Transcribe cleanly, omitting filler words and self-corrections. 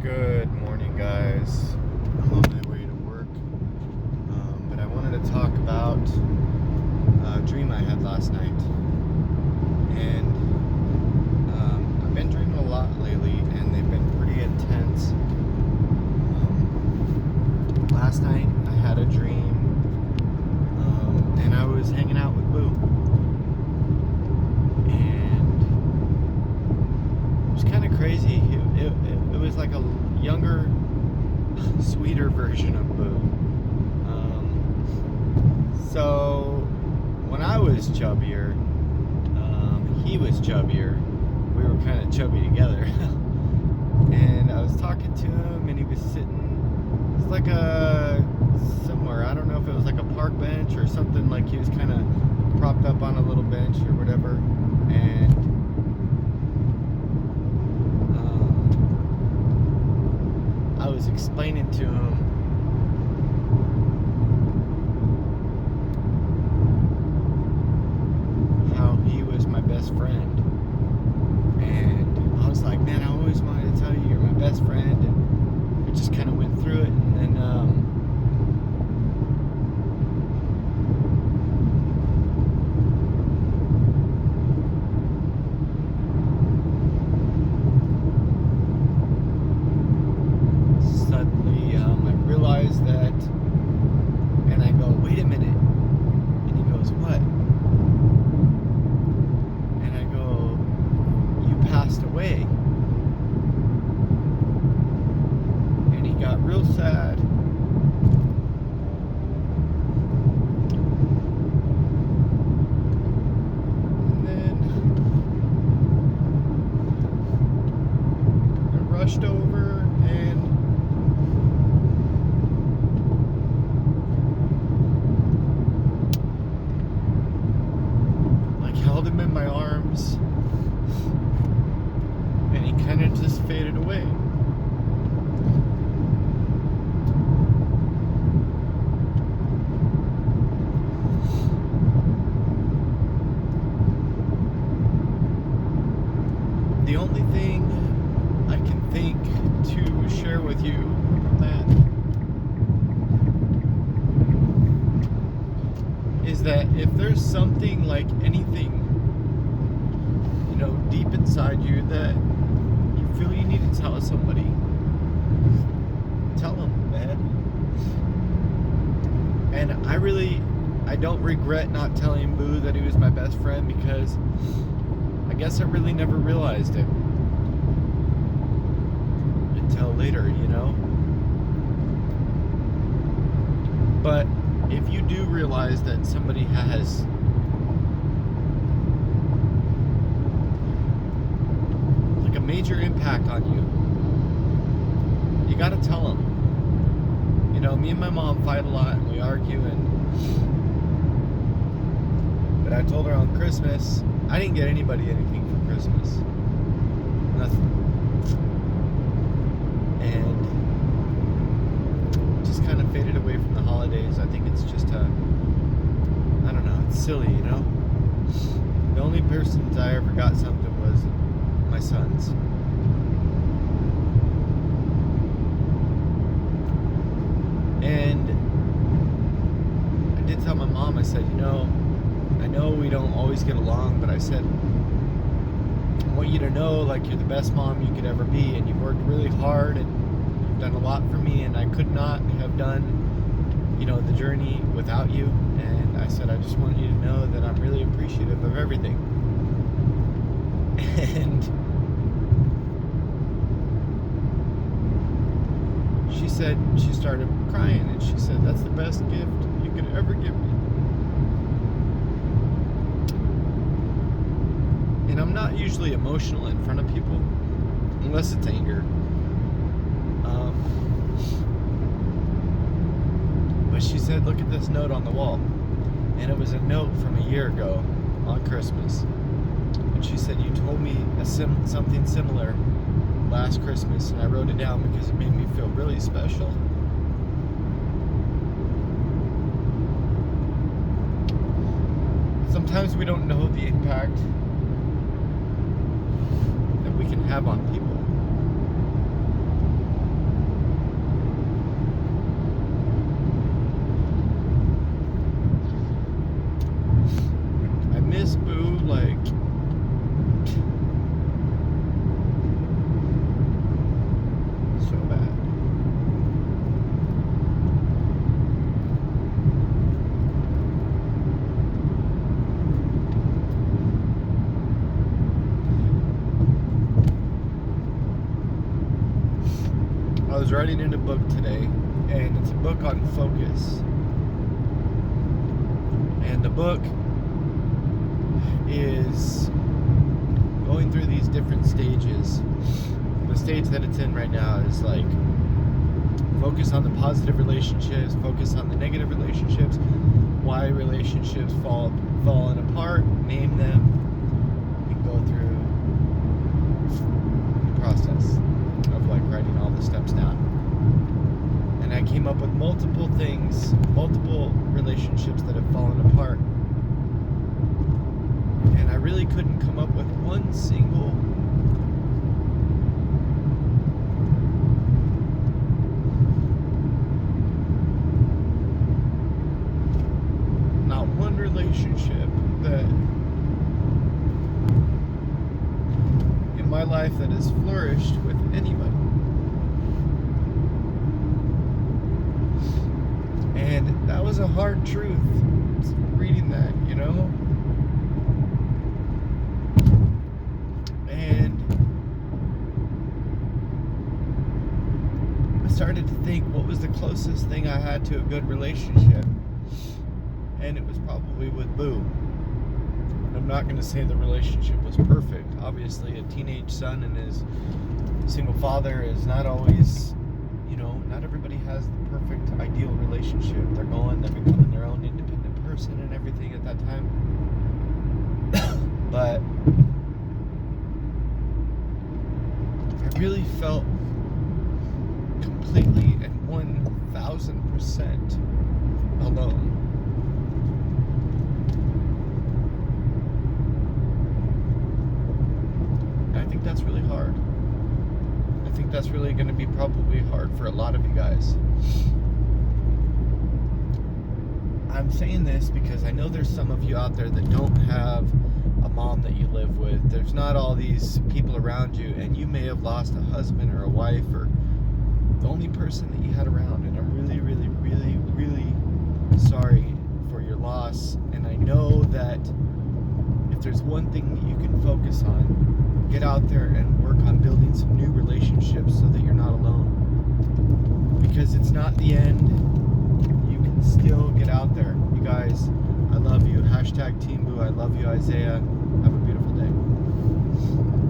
Good morning, guys. I'm on my way to work, but I wanted to talk about a dream I had last night. And I've been dreaming a lot lately, and they've been pretty intense. Last night I had a dream, and I was hanging out with Boo. And it was kind of crazy. It was like a younger, sweeter version of Boo. So when I was chubbier, he was chubbier. We were kind of chubby together. And I was talking to him, and he was sitting. It's like somewhere. I don't know if it was like a park bench or something. Like he was kind of propped up on a little bench or whatever. And I was explaining to him how he was my best friend. And I was like, man, I always wanted to tell you you're my best friend. And we just kind of went through it. And then suddenly I realized that, and I go, wait a minute. And he goes, what? And I go, you passed away. And he got real sad. And then I rushed over and like held him in my arms, and he kind of just faded away. The only thing I can think to share with you from that is that if there's something like anything, deep inside you that you feel you need to tell somebody, tell them, man. And I don't regret not telling Boo that he was my best friend, because I guess I really never realized it until later, But if you do realize that somebody has like a major impact on you, you gotta tell them. Me and my mom fight a lot, and we argue, but I told her on Christmas, I didn't get anybody anything for Christmas. Nothing. And just kind of faded away from the holidays. I think it's just I don't know, it's silly, The only persons I ever got something was my sons. And I did tell my mom, I said, I know we don't always get along, but I said, I want you to know, like, you're the best mom you could ever be, and you've worked really hard, and you've done a lot for me, and I could not have done, the journey without you. And I said, I just want you to know that I'm really appreciative of everything. And she said, she started crying, and she said, that's the best gift you could ever give me. And I'm not usually emotional in front of people, unless it's anger. But she said, look at this note on the wall. And it was a note from a year ago on Christmas. And she said, you told me something similar last Christmas, and I wrote it down because it made me feel really special. Sometimes we don't know the impact that we can have on people. I was writing in a book today, and it's a book on focus. And the book is going through these different stages. The stage that it's in right now is like focus on the positive relationships, focus on the negative relationships, why relationships falling apart, name them, and go through the process of like writing all the steps down. And I came up with multiple things, multiple relationships that have fallen apart. And I really couldn't come up with one single relationship that in my life that has flourished with anybody. And that was a hard truth reading that, you know? And I started to think, what was the closest thing I had to a good relationship? And it was probably with Boo. I'm not going to say the relationship was perfect. Obviously, a teenage son and his single father is not always, not everybody has the perfect, ideal relationship. They're becoming their own independent person and everything at that time. But I really felt completely and 1,000% alone. I think that's really hard. I think that's really going to be probably hard for a lot of you guys. I'm saying this because I know there's some of you out there that don't have a mom that you live with. There's not all these people around you, and you may have lost a husband or a wife or the only person that you had around. And I'm really, really, really, really sorry for your loss. And I know that if there's one thing that you can focus on, get out there and work on building some new relationships so that you're not alone. Because it's not the end. You can still get out there. You guys, I love you. #TeamBoo. I love you, Isaiah. Have a beautiful day.